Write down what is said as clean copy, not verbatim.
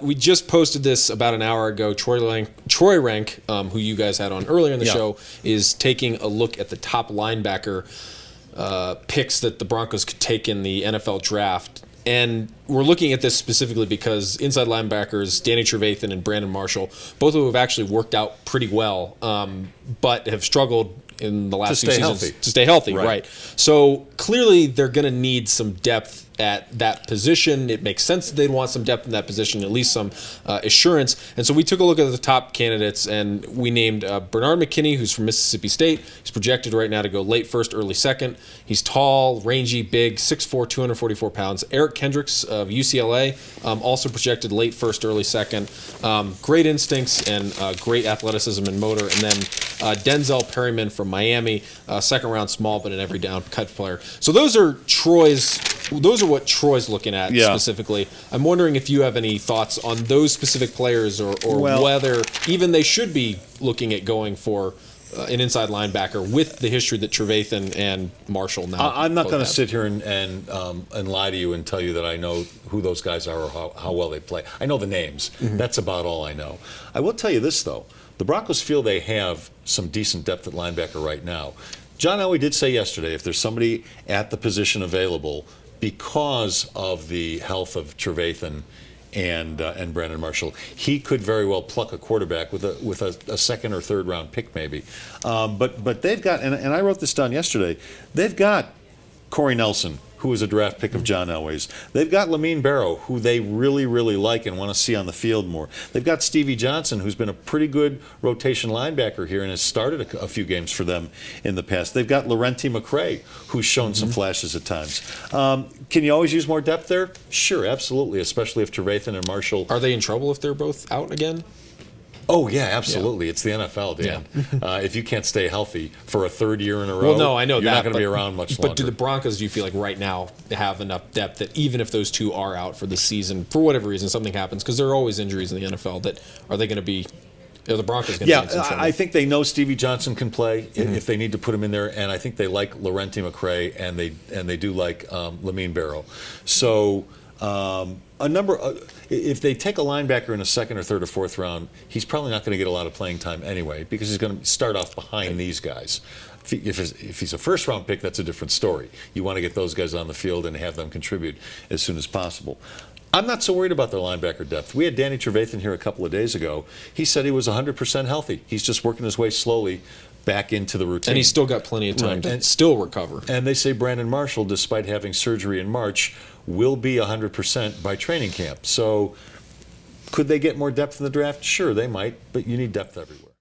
we just posted this about an hour ago. Troy Rank, who you guys had on earlier in the show, is taking a look at the top linebacker picks that the Broncos could take in the NFL draft. And we're looking at this specifically because inside linebackers, Danny Trevathan and Brandon Marshall, both of whom have actually worked out pretty well, but have struggled in the last few seasons to stay healthy. Right. So clearly they're going to need some depth at that position. It makes sense that they'd want some depth in that position, at least some assurance. And so we took a look at the top candidates, and we named Bernard McKinney, who's from Mississippi State. He's projected right now to go late first, early second. He's tall, rangy, big, 6'4", 244 pounds. Eric Kendricks of UCLA, also projected late first, early second. Great instincts and great athleticism and motor. And then Denzel Perryman from Miami, second round small, but an every down cut player. So those are what Troy's looking at specifically. I'm wondering if you have any thoughts on those specific players or whether even they should be looking at going for an inside linebacker with the history that Trevathan and Marshall now. I'm not going to sit here and lie to you and tell you that I know who those guys are or how well they play. I know the names. Mm-hmm. That's about all I know. I will tell you this, though. The Broncos feel they have some decent depth at linebacker right now. John Elway did say yesterday if there's somebody at the position available because of the health of Trevathan and Brandon Marshall, he could very well pluck a quarterback with a second or third round pick maybe. But they've got, and I wrote this down yesterday, they've got Corey Nelson, who is a draft pick of John Elway's. They've got Lamine Barrow, who they really, really like and want to see on the field more. They've got Stevie Johnson, who's been a pretty good rotation linebacker here and has started a few games for them in the past. They've got Laurenti McCray, who's shown some flashes at times. Can you always use more depth there? Sure, absolutely, especially if Trevathan and Marshall... Are they in trouble if they're both out again? Oh, yeah, absolutely. Yeah. It's the NFL, Dan. Yeah. If you can't stay healthy for a third year in a row, well, no, I know you're not going to be around much longer. But do the Broncos, do you feel like right now have enough depth that even if those two are out for the season, for whatever reason, something happens, because there are always injuries in the NFL, that are they going to be... Are the Broncos going to be in some trouble? I think they know Stevie Johnson can play if they need to put him in there, and I think they like Laurenti McCray, and they do like Lamine Barrow. So... if they take a linebacker in a second or third or fourth round, he's probably not going to get a lot of playing time anyway because he's going to start off behind these guys. If he's a first round pick, that's a different story. You want to get those guys on the field and have them contribute as soon as possible. I'm not so worried about their linebacker depth. We had Danny Trevathan here a couple of days ago. He said he was 100% healthy. He's just working his way slowly back into the routine. And he's still got plenty of time to still recover. And they say Brandon Marshall, despite having surgery in March, will be 100% by training camp. So could they get more depth in the draft? Sure, they might, but you need depth everywhere.